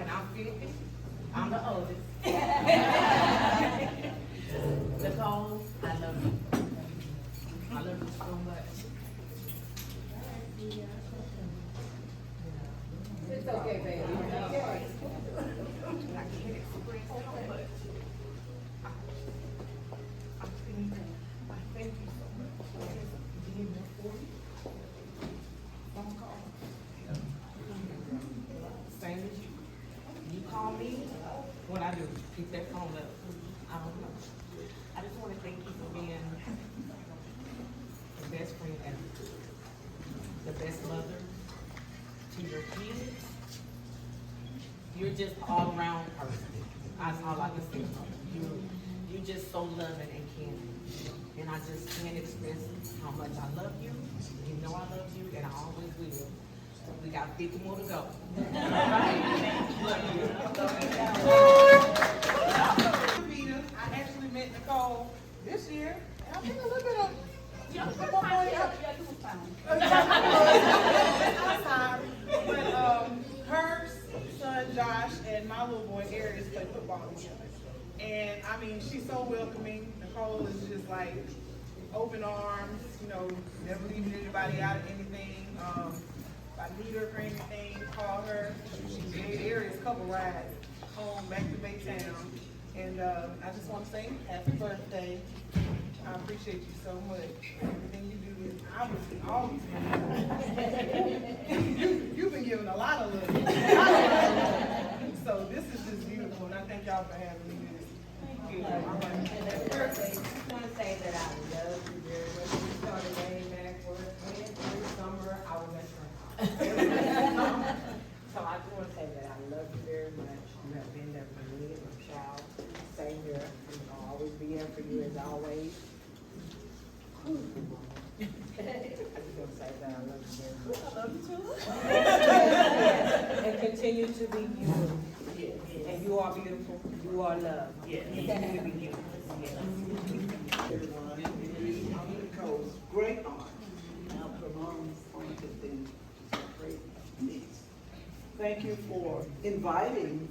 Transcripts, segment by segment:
and I'm 50. I'm the oldest. Nicole, I love you. I love you so much. It's okay, baby. I can't express how much. I thank you so much for being there for me. Phone call. Same as you. You call me when I do. Pick that phone up. I don't know. I just want to thank you for being the best friend ever, the best mother to your kids. You're just all around person. That's all I can say. You're just so loving and caring. And I just can't express how much I love you. You know I love you, and I always will. We got 50 more to go. I actually met Nicole this year. And I think a little bit of I'm sorry. But her son Josh and my little boy Aries play football together. And I mean, she's so welcoming. Nicole is just like open arms, you know, never leaving anybody out of anything. If I need her for anything, call her. She gave Aries a couple rides home back to Baytown. And I just want to say happy birthday. I appreciate you so much. Everything you do is obviously always you've been given a lot of love. So this is just beautiful, and I thank y'all for having me. Thank you. And that's perfect. I just want to say that I love you very much. You started way back every summer. I was at your house. So I just want to say that I love you very much. You have been there for me and my child. Same here. I'll always be there for you as always. I just want to say that I love you very much. I love you too. And continue to be beautiful. Yes. And you are beautiful. You are loved. Yes. Continue to be beautiful. Yes. Everyone, I'm Nicole's great aunt. Now her mom's aunt has been a great niece. Thank you for inviting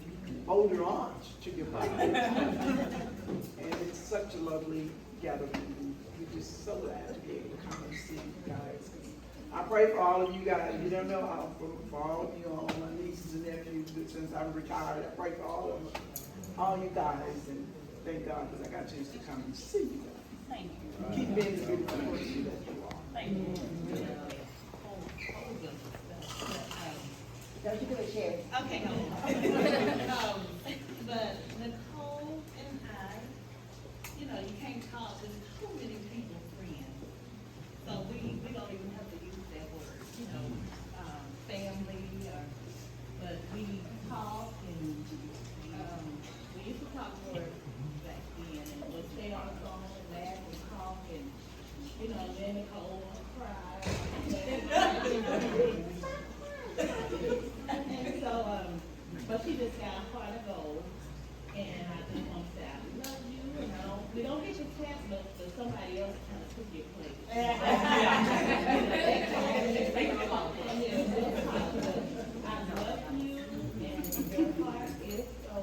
older aunts to your party. And it's such a lovely gathering. We're just so glad to be able to come and see you guys. I pray for all of you guys. You don't know how, for all of you, all my nieces and nephews, since I'm retired, I pray for all of them, all you guys, and thank God that I got a chance to come and see you guys. Thank you. Keep being the beautiful person that you are. Thank you. Don't you do it, Sherry? Okay, but Nicole and I, you know, you can't talk, there's too many people friends. So we don't even have to use that word, you know, family, but we talk and, we used to talk more back then and we'd stay on the phone and laugh and talk and, you know, then Nicole would cry. And so, but she just got a heart of gold, and I just want to say I love you, and we don't get your chance, but somebody else kind of took your place. I love you, and your heart is so,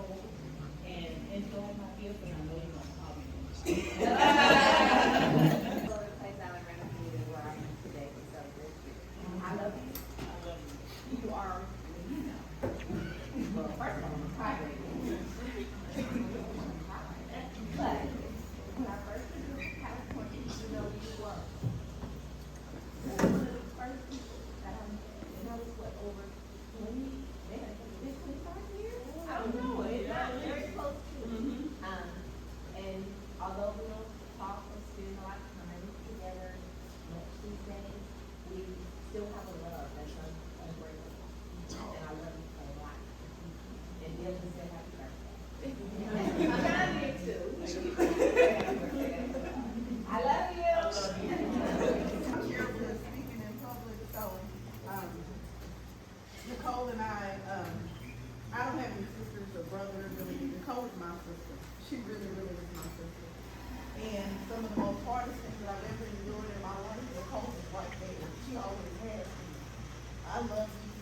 and enjoy my gift, and I know you're going to call me. The place I recommend is where I am today, so I love you. You are, well, first of all, I'm tired. But when I first moved to California, you know you were. One of the first people that I met, and that was what, over 20, man, is it 25 years? I don't know, it's not very close to. And although we don't talk or spend a lot of time together much these days, we still have a love that's unbreakable. And I love you so much. And Dylan said happy birthday. I did too. I love you. I'm here for speaking in public, so Nicole and I don't have any sisters or brothers. Really, Nicole is my sister. She really is my sister. And some of the most hardest things that I've ever endured in my life, Nicole is right there. She always has me. I love you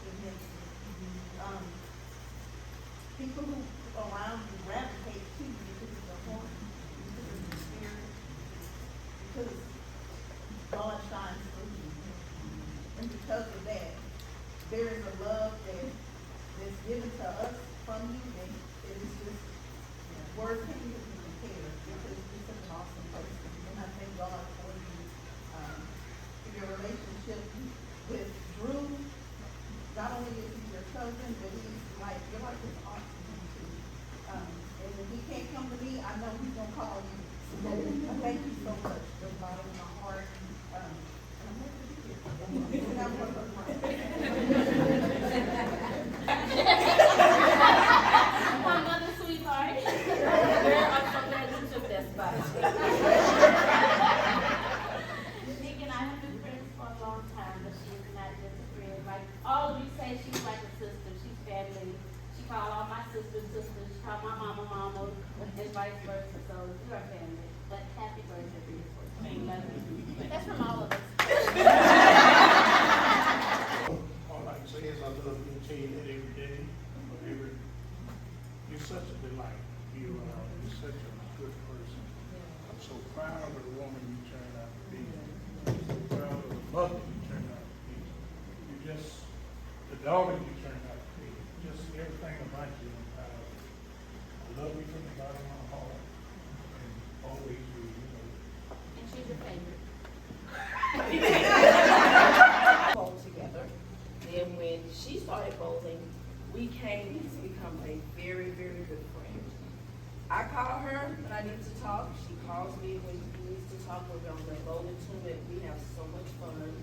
immensely. people who around you gravitate to you because of the heart, because of the spirit, because God shines through you. And because of that, there is a love that's given to us from you that it is just, words can't even be compared because you're such an awesome person. And I thank God for you, for your relationship with Drew. Not only is he your cousin, but you're like his aunt to him too. And when he can't come to me, I know he's gonna call you. So I thank you so much from the bottom of my heart. And I'm happy to be here. And I'm one of my My mother, sweetheart. Girl, I'm so glad you took that spot. Nick and I have been friends for a long time, but she is not just a friend. Like all of you say, she's like a sister. She's family. She called all my sisters sisters. She called my mama mama, and vice versa. So we are family. But happy birthday, beautiful. Love you. That's from all of us. All I can say is I love you and tell you that every day. You're such a delight. You're such a good person. I'm so proud of the woman you turned out to be. I'm so proud of the mother you turned out to be. You're just the daughter you turned out to be. Just everything about you. I'm proud of. I love you from the bottom of my heart. And always will, you know. And she's your favorite. Bowl together. Then when she started bowling, we came to become a very, very good friend. I call her when I need to talk. She calls me when she needs to talk. We're on the bowling tournament. We have so much fun.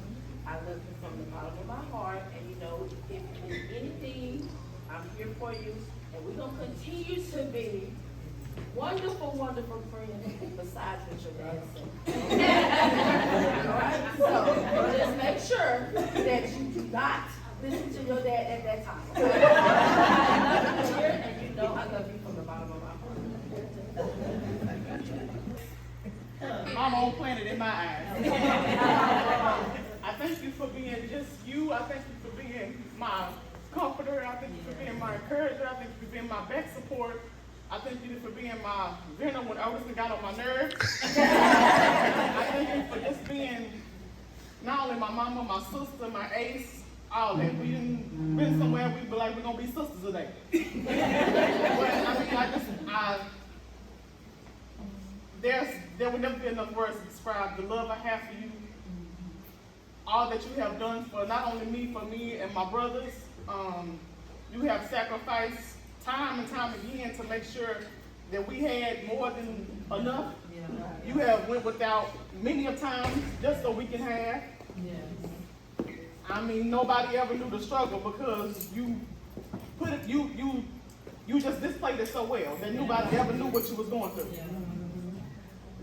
I love you from the bottom of my heart. And you know, if you need anything, I'm here for you. And we're going to continue to be wonderful, wonderful friends besides what your dad said. All right? So just make sure that you do not listen to your dad at that time. I love you here, and you know I love you from the bottom of my heart. I'm on planet in my eyes. I thank you for being just you. I thank you for being my comforter. I thank you for being my encourager. I thank you for being my back support. I thank you for being my venom when Otis got on my nerves. I thank you for just being not only my mama, my sister, my ace, all that. We didn't been somewhere we be like, we're gonna be sisters today. But I mean, there would never be enough words to describe the love I have for you, all that you have done for not only me, for me and my brothers. You have sacrificed time and time again to make sure that we had more than enough. Yeah. You have went without many of times just so we can have. Yeah. I mean, nobody ever knew the struggle because you put it, you just displayed it so well that nobody ever knew what you was going through. Yeah.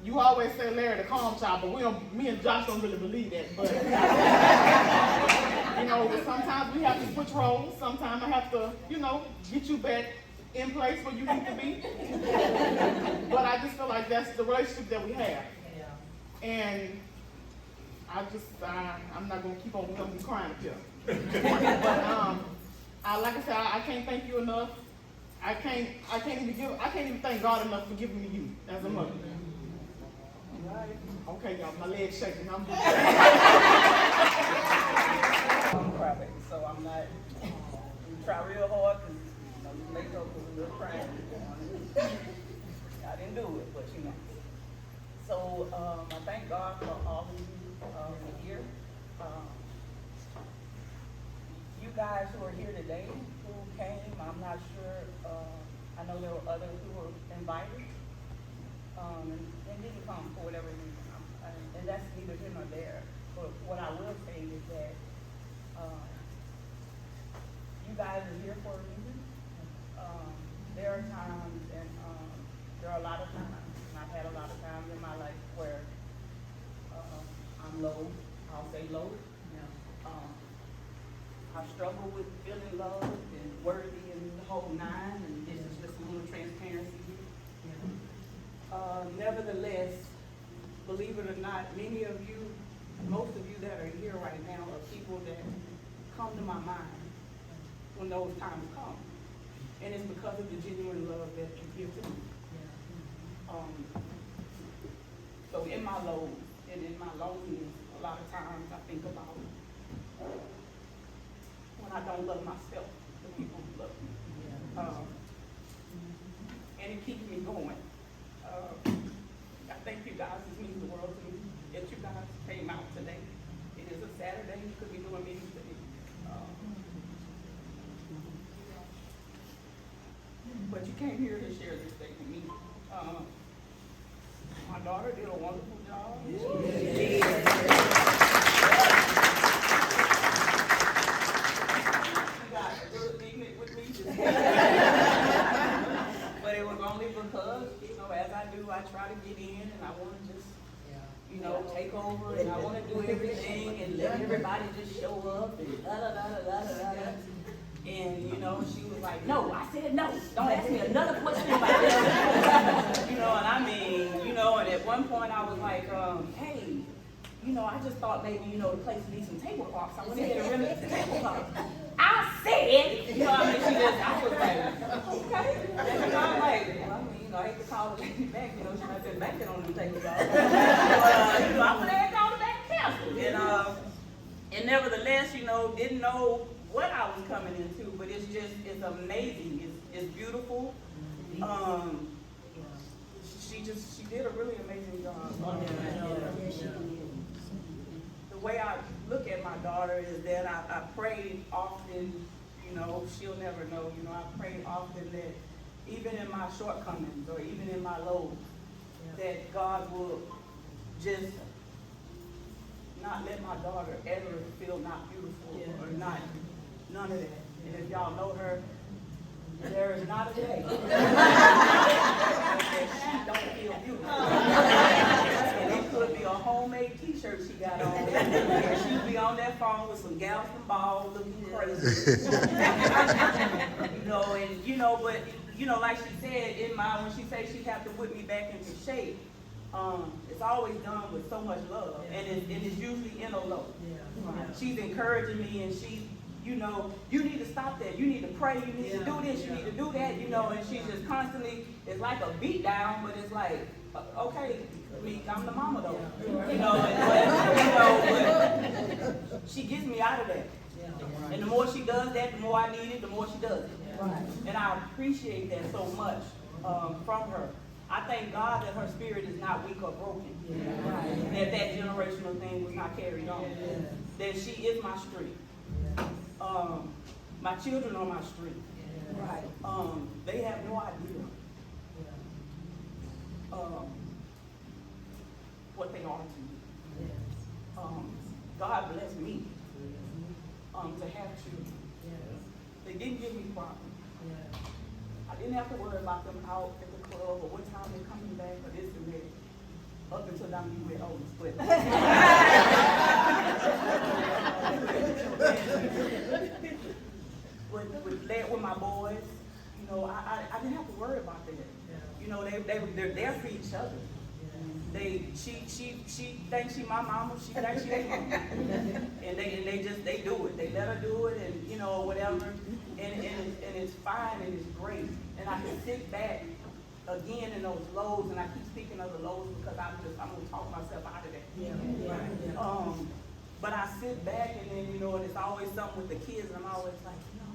You always say Larry the calm child, but me and Josh don't really believe that. But you know, sometimes we have to switch roles. Sometimes I have to, you know, get you back in place where you need to be. But I just feel like that's the relationship that we have. Yeah. And I'm not gonna keep on be crying up here. But like I said, I can't thank you enough. I can't even thank God enough for giving me you as a mother. Okay, y'all, my leg's shaking. I'm crybaby, so I'm not. We try real hard because this makeup was a little crying. I didn't do it, but you know. So I thank God for all of you here. You guys who are here today, who came, I'm not sure. I know there were others who were invited and didn't come for whatever reason. And that's neither here nor there. But what I will say is that you guys are here for a reason. There are times, and there are a lot of times, and I've had a lot of times in my life where I'm low. I'll say low. I struggle with feeling loved and worthy and the whole nine, and this is just a little transparency here. Nevertheless, believe it or not, many of you, most of you that are here right now are people that come to my mind when those times come. And it's because because of the genuine love that you give to me. So in my lows and in my loneliness, a lot of times I think about when I don't love myself, the people who love me. And it keeps me going. I thank you guys, this means the world to me, that you guys came out today. It is a Saturday, you could be doing meetings today. But you came here to share this day with me. My daughter did a wonderful job. She got a little ignorant with me today. But it was only because, you know, as I do, I try to get in and I want to just, you know, take over and I want to do everything and let everybody just show up and da-da-da-da-da-da-da. And, you know, she was like, no, I said no. Don't ask me another question about that. You know, and I mean, you know, and at one point I was like, hey, you know, I just thought maybe, you know, the place needs some tablecloths. I went ahead and rented the tablecloths. I said, you know, I mean, I was like, okay. And, you know, I'm like, well, I mean, you know, I hate to call the lady back, you know, she might have been banking on them tablecloths. But, you know, I went ahead and called her back and canceled. And nevertheless, you know, didn't know what I was coming into, but it's amazing. It's beautiful. She did a really amazing job. The way I look at my daughter is that I prayed often, you know, she'll never know, you know, I prayed often that even in my shortcomings or even in my lows, that God will just not let my daughter ever feel not beautiful or not. None of that. And if y'all know her, there is not a day that she don't feel beautiful. And it could be a homemade t-shirt she got on. And she'd be on that phone with some gals from ball looking crazy. But like she said, when she says she have to whip me back into shape, it's always done with so much love. And it's usually in a low. She's encouraging me and she's, you know, you need to stop that. You need to pray. You need to do this. You need to do that. You know, and she's just constantly, it's like a beat down, but it's like, okay, Meek, I'm the mama though. You know, but she gets me out of that. And the more she does that, the more I need it, the more she does it. And I appreciate that so much from her. I thank God that her spirit is not weak or broken. That generational thing was not carried on. That she is my strength. My children are my strength. They have no idea what they are to me. God bless me to have children. They didn't give me problems. I didn't have to worry about them out at the club or what time they're coming back or this and that. Up until Dominique with Otis, with my boys, you know, I didn't have to worry about that. You know, they're there for each other. She thinks she my mama, she thinks she their mama. And they do it. They let her do it and, you know, whatever. And it's fine and it's great. And I can sit back again in those lows, and I keep speaking of the lows because I'm gonna talk myself out of that. But I sit back and then, you know, and it's always something with the kids, and I'm always like, you know,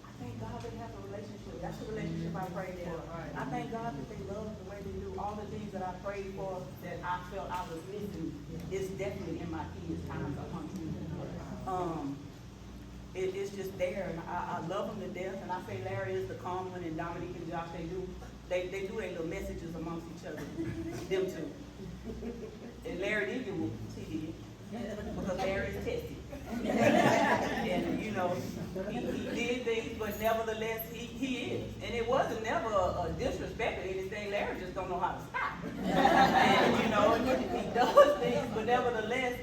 I thank God they have a relationship. That's the relationship I prayed for. I thank God that they love the way they do. All the things that I prayed for that I felt I was missing is definitely in my kids' times among me. It's just there, and I love them to death. And I say Larry is the calm one, and Dominique and Josh, they do their little messages amongst each other, them two. And Larry did get whooped, he did, because Larry is tested. And, you know, he did things, but nevertheless, he is. And it wasn't never a disrespect or anything. Larry just don't know how to stop. And, you know, he does things, but nevertheless,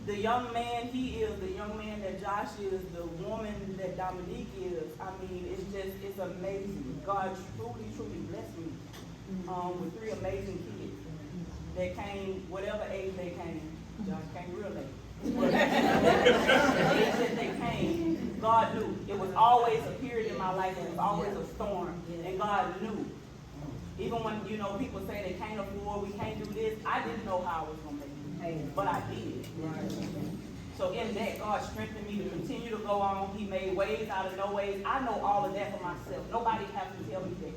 the young man he is, the young man that Josh is, the woman that Dominique is, I mean, it's amazing. God truly blessed me with 3 amazing kids. They came, whatever age they came, Josh came real late. But the age that they came, God knew. It was always a period in my life, it was always a storm, and God knew. Even when, you know, people say they can't afford, we can't do this, I didn't know how I was going to make it, but I did. So in that, God strengthened me to continue to go on. He made ways out of no ways. I know all of that for myself. Nobody has to tell me that.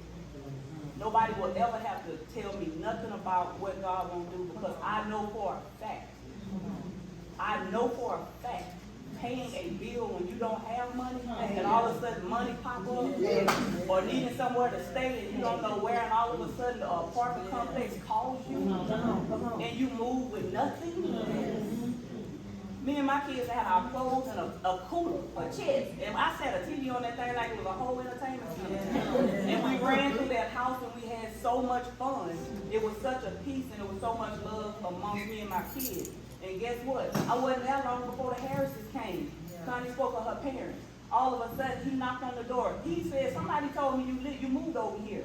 Nobody will ever have to tell me nothing about what God won't do, because I know for a fact. I know for a fact, paying a bill when you don't have money, and all of a sudden money pop up, or needing somewhere to stay and you don't know where, and all of a sudden the apartment complex calls you, and you move with nothing. Me and my kids had our clothes and a cooler, a chest, and I set a TV on that thing like it was a whole entertainment center. And we ran through that house and we had so much fun. It was such a peace and it was so much love amongst me and my kids. And guess what? I wasn't that long before the Harrises came. Connie spoke of her parents. All of a sudden, he knocked on the door. He said, somebody told me you moved over here.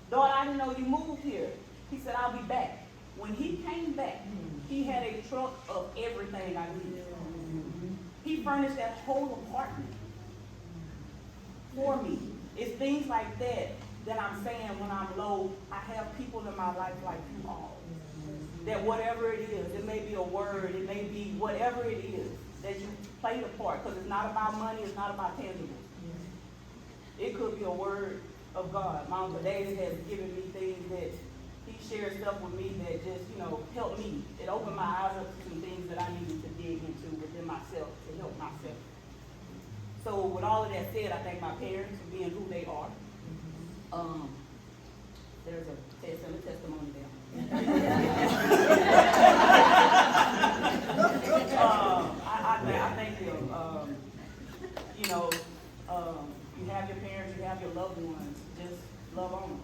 Daughter, I didn't know you moved here. He said, I'll be back. When he came back, he had a truck of everything I needed. He furnished that whole apartment for me. It's things like that that I'm saying when I'm low. I have people in my life like you all. That whatever it is, it may be a word, it may be whatever it is, that you play the part, because it's not about money, it's not about tangibles. It could be a word of God. My Uncle David has given me things that he shared stuff with me that just, you know, helped me. It opened my eyes up to some things that I needed to dig into within myself to help myself. So with all of that said, I thank my parents for being who they are. There's a testimony there. I thank them. You know, you have your parents, you have your loved ones. Just love on them.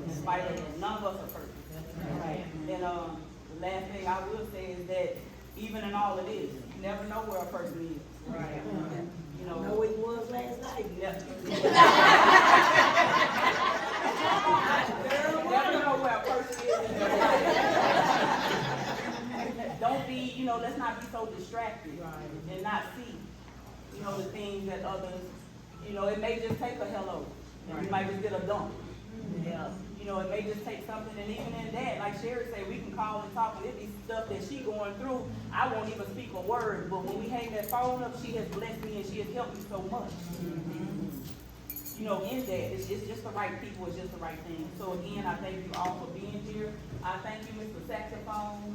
In spite of them. None of us are perfect. Right? And the last thing I will say is that even in all of this, you never know where a person is. Right. You know where he was last night. Never know where a person is in their life. Don't be, you know, let's not be so distracted and not see, you know, the things that others, you know, it may just take a hello. And you might just get a dump. Yeah. You know, it may just take something, and even in that, like Sherry said, we can call and talk, and it be stuff that she going through. I won't even speak a word, but when we hang that phone up, she has blessed me and she has helped me so much. You know, in that, it's just the right people, it's just the right thing. So again, I thank you all for being here. I thank you, Mr. Saxophone.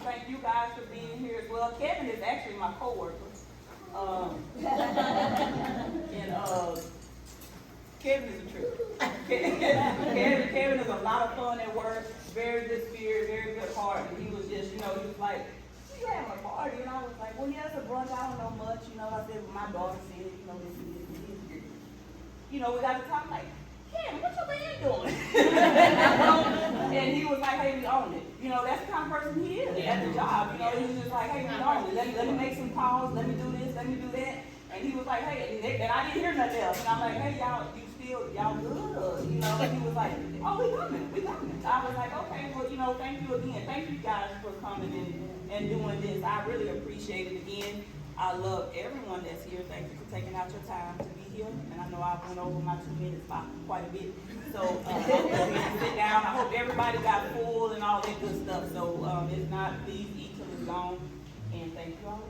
Thank you guys for being here as well. Kevin is actually my co-worker. Kevin is a trip. Kevin is a lot of fun at work, very good spirit, very good heart. And he was just, you know, he was like, you having a party? And I was like, well, yeah, it's a brunch. I don't know much. You know, I said, well, my daughter said it, you know, this and this and this. You know, we got to talk like, Kevin, what your man doing? And he was like, hey, we own it. You know, that's the kind of person he is at the job. You know, he was just like, hey, we own it. Let me make some calls. Let me do this. Let me do that. And he was like, hey, and I didn't hear nothing else. And I'm like, hey, y'all good? You know, and he was like, oh, we coming. I was like, okay, well, you know, thank you again. Thank you guys for coming and doing this. I really appreciate it again. I love everyone that's here. Thank you for taking out your time to be here. And I know I went over my 2 minutes by quite a bit. So sit down. I hope everybody got full and all that good stuff. So if not, please eat till it's gone. And thank you all.